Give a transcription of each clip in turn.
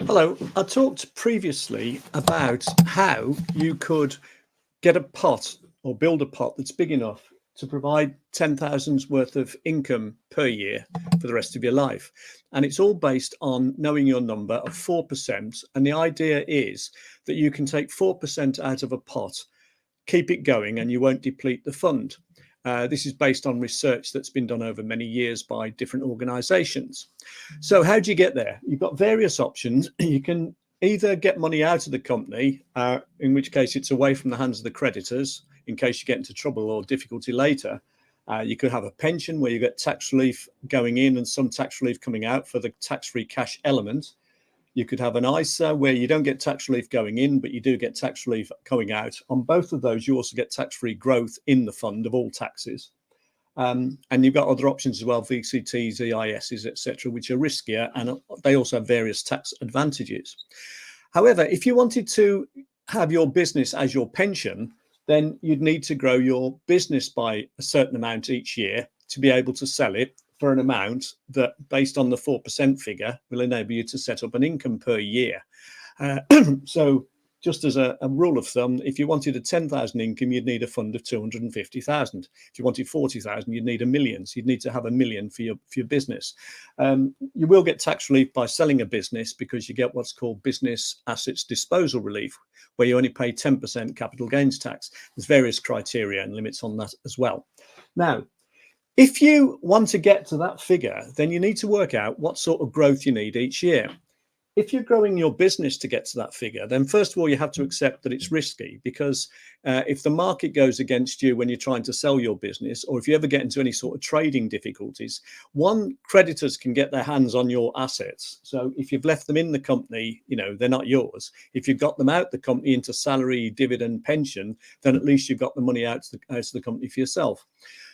Hello. I talked previously about how you could get a pot or build a pot that's big enough to provide 10,000's worth of income per year for the rest of your life. And it's all based on knowing your number of 4%. And the idea is that you can take 4% out of a pot, keep it going, and you won't deplete the fund. This is based on research that's been done over many years by different organizations. So, how do you get there? You've got various options. You can either get money out of the company, in which case it's away from the hands of the creditors in case you get into trouble or difficulty later. You could have a pension where you get tax relief going in and some tax relief coming out for the tax-free cash element. You could have an ISA where you don't get tax relief going in, but you do get tax relief going out. On both of those, you also get tax-free growth in the fund of all taxes. And you've got other options as well, VCTs, EISs, etc., which are riskier, and they also have various tax advantages. However, if you wanted to have your business as your pension, then you'd need to grow your business by a certain amount each year to be able to sell it for an amount that, based on the 4% figure, will enable you to set up an income per year. So just as a rule of thumb, if you wanted a 10,000 income, you'd need a fund of 250,000. If you wanted 40,000, you'd need 1 million. So you'd need to have 1 million for your business. You will get tax relief by selling a business because you get what's called business assets disposal relief, where you only pay 10% capital gains tax. There's various criteria and limits on that as well. Now, if you want to get to that figure, then you need to work out what sort of growth you need each year. If you're growing your business to get to that figure, then first of all, you have to accept that it's risky, because if the market goes against you when you're trying to sell your business, or if you ever get into any sort of trading difficulties, one, creditors can get their hands on your assets. So if you've left them in the company, they're not yours. If you've got them out the company into salary, dividend, pension, then at least you've got the money out of the company for yourself.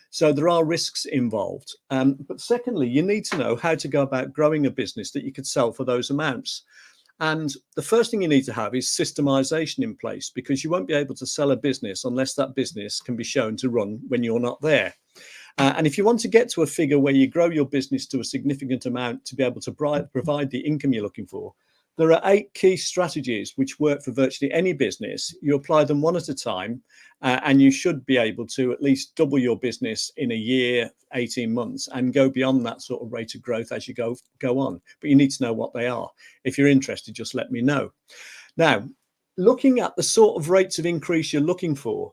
So there are risks involved. But secondly, you need to know how to go about growing a business that you could sell for those amounts. And the first thing you need to have is systemization in place, because you won't be able to sell a business unless that business can be shown to run when you're not there. And if you want to get to a figure where you grow your business to a significant amount to be able to provide the income you're looking for, there are 8 key strategies which work for virtually any business. You apply them one at a time, and you should be able to at least double your business in a year, 18 months, and go beyond that sort of rate of growth as you go on. But you need to know what they are. If you're interested, just let me know. Now, looking at the sort of rates of increase you're looking for,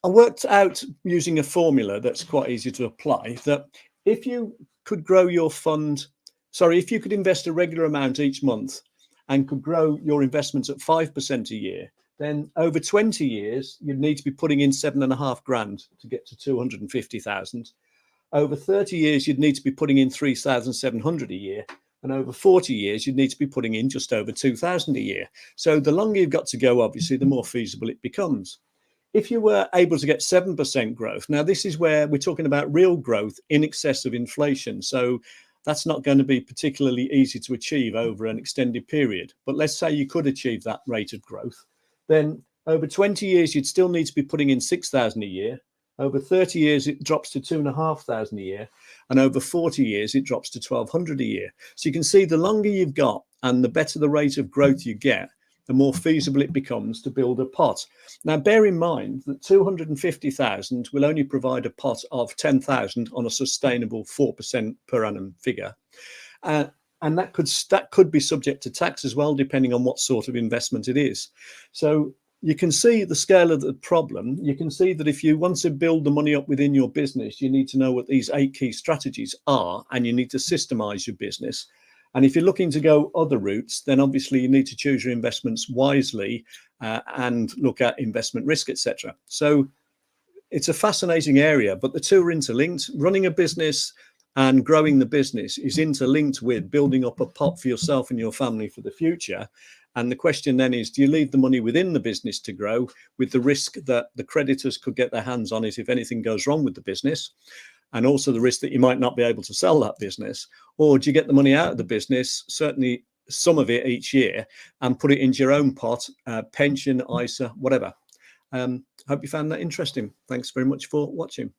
I worked out using a formula that's quite easy to apply, that if you could grow your fund, if you could invest a regular amount each month and could grow your investments at 5% a year, then over 20 years, you'd need to be putting in 7.5 grand to get to 250,000. Over 30 years, you'd need to be putting in 3,700 a year. And over 40 years, you'd need to be putting in just over 2,000 a year. So the longer you've got to go, obviously, the more feasible it becomes. If you were able to get 7% growth, now this is where we're talking about real growth in excess of inflation. So that's not going to be particularly easy to achieve over an extended period. But let's say you could achieve that rate of growth, then over 20 years, you'd still need to be putting in 6,000 a year. Over 30 years, it drops to 2,500 a year. And over 40 years, it drops to 1,200 a year. So you can see the longer you've got and the better the rate of growth you get, the more feasible it becomes to build a pot. Now, bear in mind that 250,000 will only provide a pot of 10,000 on a sustainable 4% per annum figure. And that could be subject to tax as well, depending on what sort of investment it is. So you can see the scale of the problem. You can see that if you want to build the money up within your business, you need to know what these 8 key strategies are, and you need to systemize your business. And if you're looking to go other routes, then obviously you need to choose your investments wisely and look at investment risk, etc. So it's a fascinating area, but the two are interlinked. Running a business and growing the business is interlinked with building up a pot for yourself and your family for the future. And the question then is, do you leave the money within the business to grow with the risk that the creditors could get their hands on it if anything goes wrong with the business? And also the risk that you might not be able to sell that business? Or do you get the money out of the business, certainly some of it each year, and put it into your own pot, pension, ISA, whatever? Hope you found that interesting. Thanks very much for watching.